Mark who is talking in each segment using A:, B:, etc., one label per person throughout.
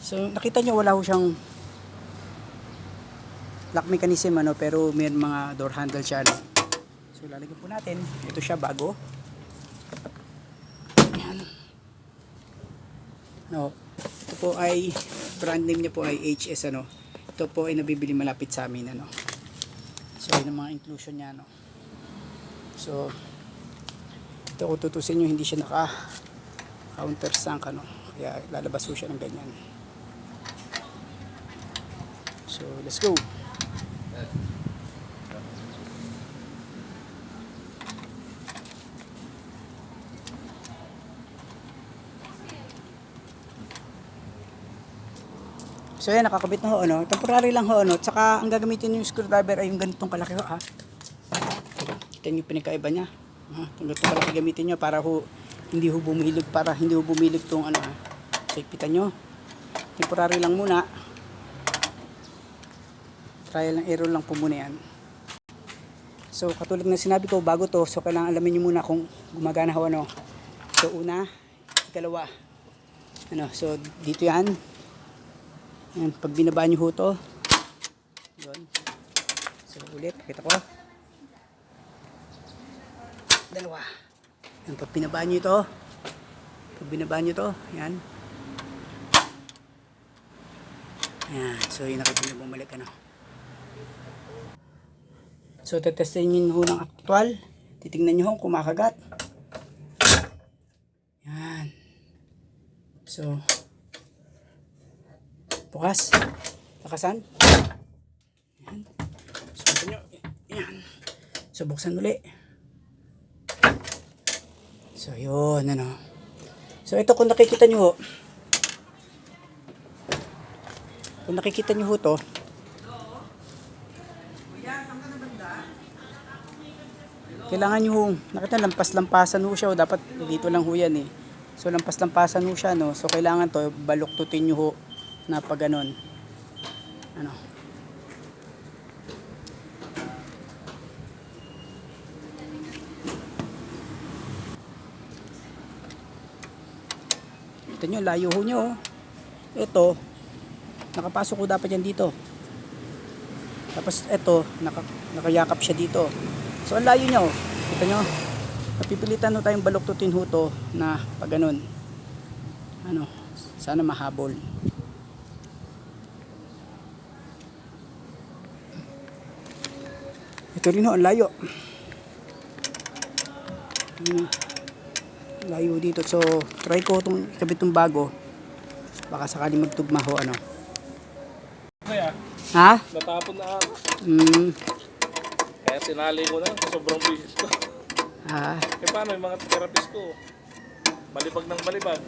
A: So nakita nyo wala ho siyang lock mechanism ano, pero may mga door handle siya ano. So lalagyan po natin, ito siya bago. Ayan. No, ito po ay brand name niya po ay HS ano. Ito po ay nabibili malapit sa amin ano. So yun ang mga inclusion niya ano. So ito kung tutusin nyo, hindi siya naka countersunk ano, kaya lalabas po siya ng ganyan. So let's go. So yan, nakakabit na ho ano, temporary lang ho ano, tsaka ang gagamitin yung screwdriver ay yung ganitong kalaki ho ha. Kita nyo pinagkaiba niya ha? Itong ganitong kalaki gamitin nyo para ho hindi ho bumilig, para hindi ho bumilig tong ano ha. So ipitan nyo, temporary lang muna, trial and error lang po muna yan. So katulad ng sinabi ko, bago to, so kailangan alamin nyo muna kung gumagana ho ano. So una, ikalawa ano, so dito yan. Yan, pag binaba nyo ho to, yun. So ulit, kita ko, dalawa. Yan, pag binaba nyo ito, yan. Yan, so yun, nakita nyo bumalik ano. So tetestin nyo ho ng actual, titingnan nyo ho kung kumakagat. Yan. So bukas, lakasan. Yan. So nyo, yan. So buksan uli. So yun ano. So ito kung nakikita nyo ho, to, kailangan nyo ho, nakita lampas-lampasan ho siya, dapat dito lang ho yan eh. So lampas-lampasan ho siya no. So kailangan to baluktutin nyo ho na pag ganon ano. Ito nyo, layo ho nyo. Ito, nakapasok ko dapat yan dito. Tapos ito, nakayakap siya dito. So ang layo nyo, ito nyo, napipilitan ho tayong baluktutin ho to na pag ganon ano, sana mahabol. Ito rin ho, ang layo. Layo dito. So try ko itong ikabit itong bago, baka sakali magtugma ho ano.
B: Kaya
A: Ha?
B: natapon na ako.
A: Kaya
B: sinali ko na sa sobrang bisis ko. Paano yung mga therapist ko, balibag ng balibag.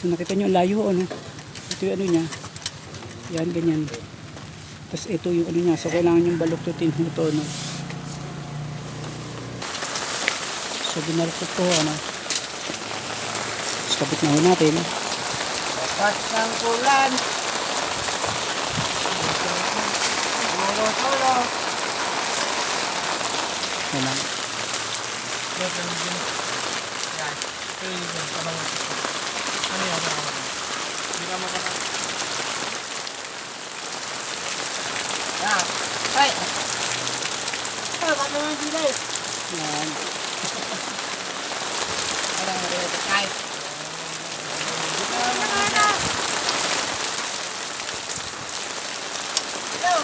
A: So nakita nyo layo ano. Ito yung ano niya. Yan ganyan. Tapos ito yung ano niya. So kailangan yung baluktutin ho to no. So binaluktot ko ano. Tapos kapit na ho natin.
C: Lakas ng ulan. Solo.
A: Yan lang.
B: Ano yan? Hindi ka makakita.
C: Yan. Ay! Ay, bakit naman sila eh?
A: Yan.
C: Parang nakikita. Ito!